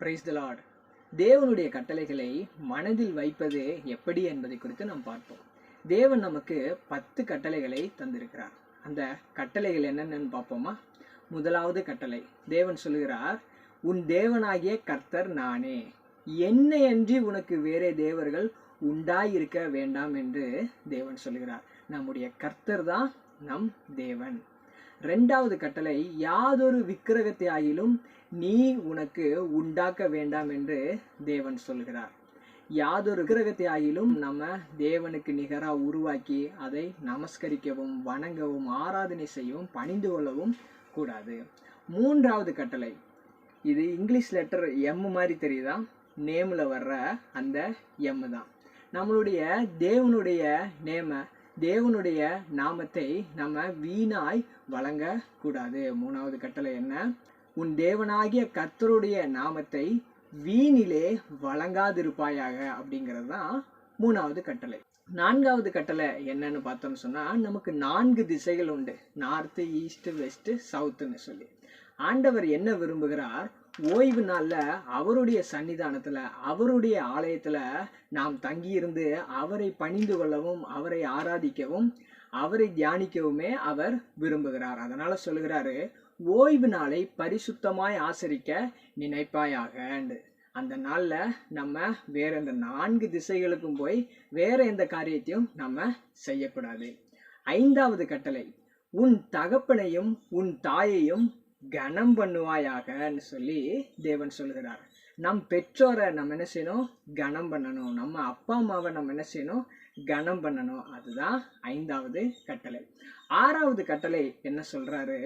Praise the Lord. தேவனுடைய கட்டளைகளை மனதில் வைப்பது எப்படி என்பதை குறித்து நாம் பார்ப்போம். தேவன் நமக்கு 10 கட்டளைகளை தந்திருக்கிறார். அந்த கட்டளைகள் என்னென்னு பார்ப்போமா? முதலாவது கட்டளை, தேவன் சொல்லுகிறார், உன் தேவனாகிய கர்த்தர் நானே, என்னை அன்றி உனக்கு வேறே தேவர்கள் உண்டாயிருக்க வேண்டாம் என்று தேவன் சொல்லுகிறார். நம்முடைய கர்த்தர் தான் நம் தேவன். 2வது கட்டளை, யாதொரு விக்கிரகத்தை ஆகிலும் நீ உனக்கு உண்டாக்க வேண்டாம் என்று தேவன் சொல்கிறார். யாதொரு விக்கிரகத்தை ஆகிலும் நம்ம தேவனுக்கு நிகராக உருவாக்கி அதை நமஸ்கரிக்கவும் வணங்கவும் ஆராதனை செய்யவும் பணிந்து கொள்ளவும் கூடாது. 3வது கட்டளை, இது இங்கிலீஷ் லெட்டர் எம் மாதிரி தெரியுதா? நேமில் வர்ற அந்த எம் தான். நம்மளுடைய தேவனுடைய நாமத்தை நம்ம வீணாய் வழங்க கூடாது. 3வது கட்டளை என்ன? உன் தேவனாகிய கர்த்தருடைய நாமத்தை வீணிலே வழங்காதிருப்பாயாக அப்படிங்கிறது தான் 3வது கட்டளை. 4வது கட்டளை என்னன்னு பார்த்தோம்னு சொன்னா, நமக்கு 4 திசைகள் உண்டு, நார்த்து, ஈஸ்ட், வெஸ்ட், சவுத்துன்னு சொல்லி. ஆண்டவர் என்ன விரும்புகிறார்? ஓய்வு நாள்ல அவருடைய சன்னிதானத்துல, அவருடைய ஆலயத்துல நாம் தங்கியிருந்து அவரை பணிந்து கொள்ளவும், அவரை ஆராதிக்கவும், அவரை தியானிக்கவுமே அவர் விரும்புகிறார். அதனால சொல்லுகிறாரு, ஓய்வு நாளை பரிசுத்தமாய் ஆசரிக்க நினைப்பாயாக. அந்த நாள்ல நம்ம வேற எந்த 4 திசைகளுக்கும் போய் வேற எந்த காரியத்தையும் நம்ம செய்யக்கூடாது. 5வது கட்டளை, உன் தகப்பனையும் உன் தாயையும் கனம் பண்ணுவாயாகன்னு சொல்லி தேவன் சொல்கிறார். நம் பெற்றோரை நம்ம என்ன செய்யணும்? கனம் பண்ணணும். நம்ம அப்பா அம்மாவை நம்ம என்ன செய்யணும்? கனம் பண்ணணும். அதுதான் 5வது கட்டளை. 6வது கட்டளை என்ன சொல்றாரு?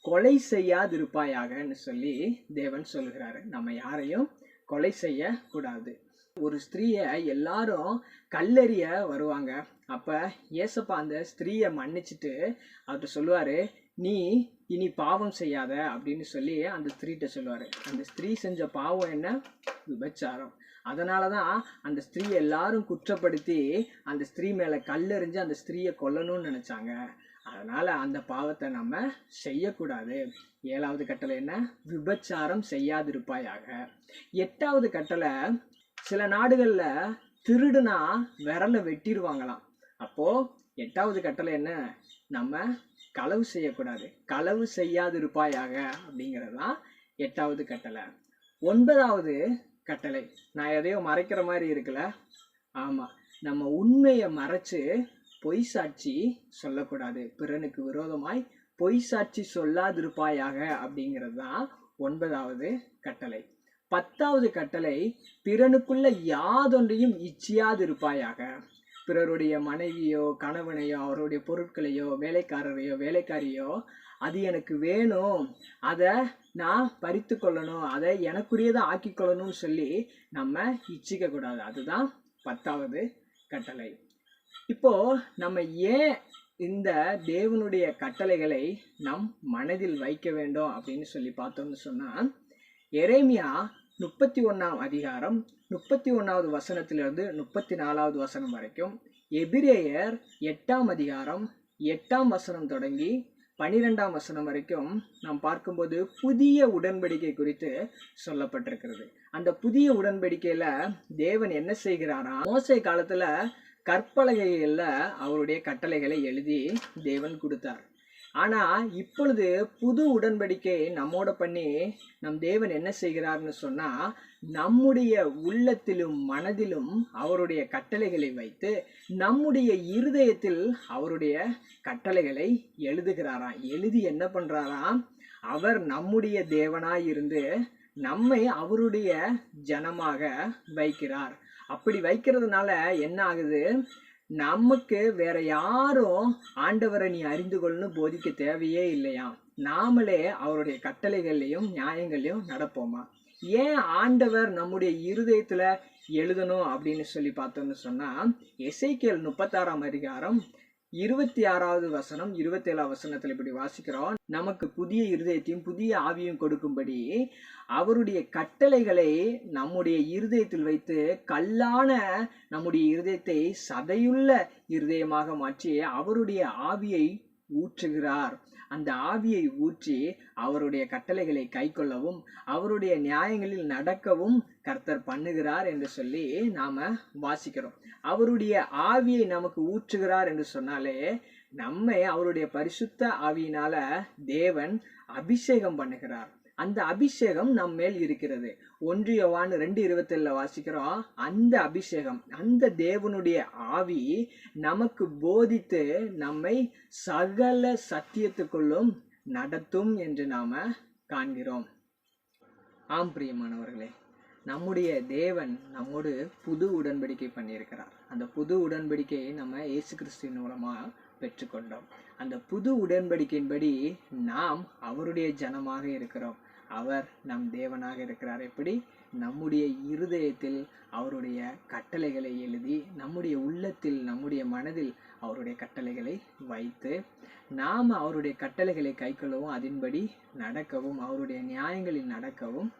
கொலை செய்யாதிருப்பாயாகன்னு சொல்லி தேவன் சொல்கிறாரு. நம்ம யாரையும் கொலை செய்ய கூடாது. ஒரு ஸ்திரீயை எல்லாரும் கல்லெறிய வருவாங்க. அப்ப ஏசப்பா அந்த ஸ்திரீயை மன்னிச்சுட்டு அவர்கிட்ட சொல்லுவாரு, நீ இனி பாவம் செய்யாத அப்படின்னு சொல்லி அந்த ஸ்திரீட்ட சொல்லுவாரு. அந்த ஸ்திரீ செஞ்ச பாவம் என்ன? விபச்சாரம். அதனாலதான் அந்த ஸ்திரீயை எல்லாரும் குற்றப்படுத்தி அந்த ஸ்திரீ மேல கல்லெறிஞ்சு அந்த ஸ்திரீயை கொல்லணும்னு நினைச்சாங்க. அதனால அந்த பாவத்தை நம்ம செய்யக்கூடாது. 7வது கட்டளை என்ன? விபச்சாரம் செய்யாதிருப்பாயாக. 8வது கட்டளை, சில நாடுகள்ல திருடுனா விரலை வெட்டிடுவாங்களாம். அப்போ 8வது கட்டளை என்ன? நம்ம களவு செய்யக்கூடாது. களவு செய்யாதிருப்பாயாக அப்படிங்கிறது தான் 8வது கட்டளை. 9வது கட்டளை, நான் எதையோ மறைக்கிற மாதிரி இருக்குல்ல? ஆமா, நம்ம உண்மையை மறைச்சு பொய் சாட்சி சொல்லக்கூடாது. பிறனுக்கு விரோதமாய் பொய் சாட்சி சொல்லாதிருப்பாயாக அப்படிங்கிறது தான் 9வது கட்டளை. 10வது கட்டளை, பிறனுக்குள்ள யாதொன்றையும் இச்சியாதிருப்பாயாக. பிறருடைய மனைவியோ கணவனையோ அவருடைய பொருட்களையோ வேலைக்காரரையோ வேலைக்காரியோ அது எனக்கு வேணும், அதை நான் பறித்து கொள்ளணும், அதை எனக்குரியதை ஆக்கி கொள்ளணும்னு சொல்லி நம்ம இச்சிக்க கூடாது. அதுதான் 10வது கட்டளை. இப்போ நம்ம ஏன் இந்த தேவனுடைய கட்டளைகளை நம் மனதில் வைக்க வேண்டும் அப்படின்னு சொல்லி பார்த்தோம்னு சொன்னா, எரேமியா 31ஆம் அதிகாரம் 31வது வசனத்திலிருந்து 34வது வசனம் வரைக்கும், எபிரேயர் 8ஆம் அதிகாரம் 8ஆம் வசனம் தொடங்கி 12ஆம் வசனம் வரைக்கும் நாம் பார்க்கும்போது புதிய உடன்படிக்கை குறித்து சொல்லப்பட்டிருக்கிறது. அந்த புதிய உடன்படிக்கையில தேவன் என்ன செய்கிறாரா? மோசே காலத்துல கற்பலகைகள்ல அவருடைய கட்டளைகளை எழுதி தேவன் கொடுத்தார். ஆனா இப்பொழுது புது உடன்படிக்கை நம்மோட பண்ணி நம் தேவன் என்ன செய்கிறார்னு சொன்னா, நம்முடைய உள்ளத்திலும் மனதிலும் அவருடைய கட்டளைகளை வைத்து நம்முடைய இருதயத்தில் அவருடைய கட்டளைகளை எழுதுகிறாராம். எழுதி என்ன பண்றாராம்? அவர் நம்முடைய தேவனாய் இருந்து நம்மை அவருடைய ஜனமாக வைக்கிறார். அப்படி வைக்கிறதுனால என்ன ஆகுது? நமக்கு வேற யாரும் ஆண்டவரை நீ அறிந்து கொள்ளணும் போதிக்க தேவையே இல்லையா? நாமளே அவருடைய கட்டளைகள்லையும் நியாயங்களையும் நடப்போமா? ஏன் ஆண்டவர் நம்முடைய இருதயத்துல எழுதணும் அப்படின்னு சொல்லி பார்த்தோம்னு சொன்னா, எசேக்கியேல் 36ஆம் அதிகாரம் 26வது வசனம் 27ஆம் வசனத்துல இப்படி வாசிக்கிறோம், நமக்கு புதிய இருதயத்தையும் புதிய ஆவியும் கொடுக்கும்படி அவருடைய கட்டளைகளை நம்முடைய இருதயத்தில் வைத்து கல்லான நம்முடைய இருதயத்தை சதையுள்ள இருதயமாக மாற்றி அவருடைய ஆவியை ஊற்றுகிறார். அந்த ஆவியை ஊற்றி அவருடைய கட்டளைகளை கைக்கொள்ளவும் அவருடைய நியாயங்களில் நடக்கவும் கர்த்தர் பண்ணுகிறார் என்று சொல்லி நாம வாசிக்கிறோம். அவருடைய ஆவியை நமக்கு ஊற்றுகிறார் என்று சொன்னாலே நம்மை அவருடைய பரிசுத்த ஆவியினால தேவன் அபிஷேகம் பண்ணுகிறார். அந்த அபிஷேகம் நம் மேல் இருக்கிறது. 1 யோவான் 2:27 வாசிக்கிறோம். அந்த அபிஷேகம், அந்த தேவனுடைய ஆவி நமக்கு போதித்து நம்மை சகல சத்தியத்துக்குள்ளும் நடத்தும் என்று நாம காண்கிறோம். ஆம் பிரியமானவர்களே, நம்முடைய தேவன் நம்மோடு புது உடன்படிக்கை பண்ணியிருக்கிறார். அந்த புது உடன்படிக்கையை நம்ம இயேசு கிறிஸ்துவின் மூலமா பெற்றுக்கொண்டோம். அந்த புது உடன்படிக்கையின்படி நாம் அவருடைய ஜனமாக இருக்கிறோம். அவர் நம் தேவனாக இருக்கிறார். எப்படி? நம்முடைய இருதயத்தில் அவருடைய கட்டளைகளை எழுதி, நம்முடைய உள்ளத்தில், நம்முடைய மனதில் அவருடைய கட்டளைகளை வைத்து, நாம் அவருடைய கட்டளைகளை கைக்கொள்ளவும் அதன்படி நடக்கவும் அவருடைய நியாயங்களில் நடக்கவும்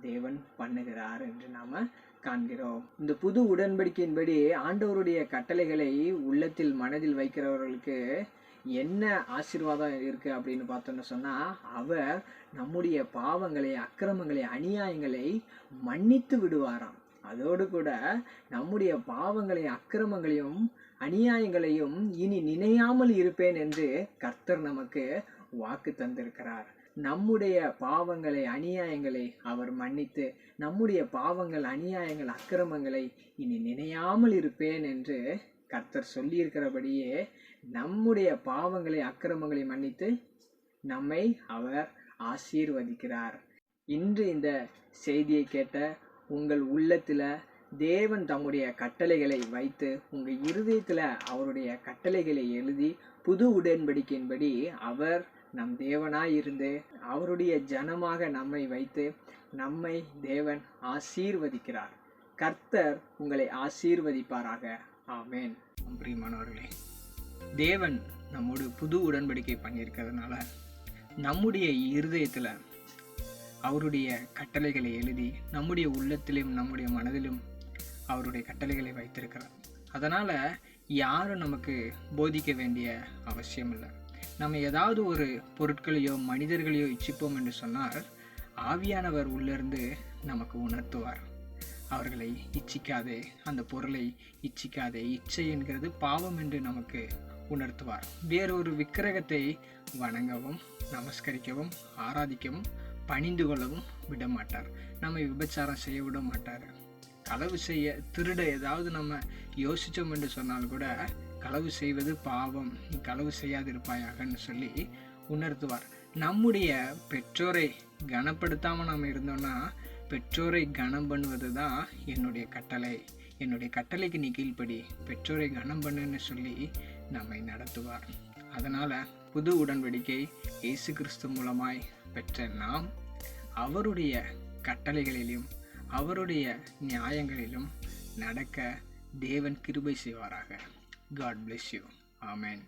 தேவன் பண்ணுகிறார் என்று நாம காண்கிறோம். இந்த புது உடன்படிக்கையின்படி ஆண்டவருடைய கட்டளைகளை உள்ளத்தில் மனதில் வைக்கிறவர்களுக்கு என்ன ஆசீர்வாதம் இருக்கு அப்படின்னு பார்த்தோம்னு சொன்னா, அவர் நம்முடைய பாவங்களை, அக்கிரமங்களை, அநியாயங்களை மன்னித்து விடுவாராம். அதோடு கூட நம்முடைய பாவங்களை, அக்கிரமங்களையும் அநியாயங்களையும் இனி நினையாமல் இருப்பேன் என்று கர்த்தர் நமக்கு வாக்கு தந்திருக்கிறார். நம்முடைய பாவங்களை, அநியாயங்களை அவர் மன்னித்து, நம்முடைய பாவங்கள், அநியாயங்கள், அக்கிரமங்களை இனி நினையாமல் இருப்பேன் என்று கர்த்தர் சொல்லியிருக்கிறபடியே நம்முடைய பாவங்களை, அக்கிரமங்களை மன்னித்து நம்மை அவர் ஆசீர்வதிக்கிறார். இன்று இந்த செய்தியை கேட்ட உங்கள் உள்ளத்துல தேவன் தம்முடைய கட்டளைகளை வைத்து, உங்க இருதயத்துல அவருடைய கட்டளைகளை எழுதி, புது உடன்படிக்கையின்படி அவர் நம் தேவனாய் இருந்து அவருடைய ஜனமாக நம்மை வைத்து நம்மை தேவன் ஆசீர்வதிக்கிறார். கர்த்தர் உங்களை ஆசீர்வதிப்பாராக. ஆமேன். பிரியமானவர்களே, தேவன் நம்மோடு புது உடன்படிக்கை பண்ணியிருக்கிறதுனால நம்முடைய இருதயத்துல அவருடைய கட்டளைகளை எழுதி, நம்முடைய உள்ளத்திலும் நம்முடைய மனதிலும் அவருடைய கட்டளைகளை வைத்திருக்கிறார். அதனால யாரும் நமக்கு போதிக்க வேண்டிய அவசியம் இல்லை. நம்ம ஏதாவது ஒரு பொருட்களையோ மனிதர்களையோ இச்சிப்போம் என்று சொன்னால் ஆவியானவர் உள்ளிருந்து நமக்கு உணர்த்துவார். அவர்களை இச்சிக்காதே, அந்த பொருளை இச்சிக்காதே, இச்சை என்கிறது பாவம் என்று நமக்கு உணர்த்துவார். வேறொரு விக்கிரகத்தை வணங்கவும், நமஸ்கரிக்கவும், ஆராதிக்கவும், பணிந்து கொள்ளவும் விட மாட்டார். நம்மை விபச்சாரம் செய்ய விட மாட்டார். களவு செய்ய, திருட ஏதாவது நம்ம யோசித்தோம் என்று சொன்னால் கூட களவு செய்வது பாவம், நீ களவு செய்யாதிருப்பாயாகன்னு சொல்லி உணர்த்துவார். நம்முடைய பெற்றோரை கனப்படுத்தாமல் நாம் இருந்தோம்னா, பெற்றோரை கனம் பண்ணுவது தான் என்னுடைய கட்டளை, என்னுடைய கட்டளைக்கு நீ கீழ்ப்படி, பெற்றோரை கனம் பண்ணுன்னு சொல்லி நம்மை நடத்துவார். அதனால் புது உடன்படிக்கை இயேசு கிறிஸ்து மூலமாய் பெற்ற நாம் அவருடைய கட்டளைகளிலும் அவருடைய நியாயங்களிலும் நடக்க தேவன் கிருபை செய்வாராக. God bless you. Amen.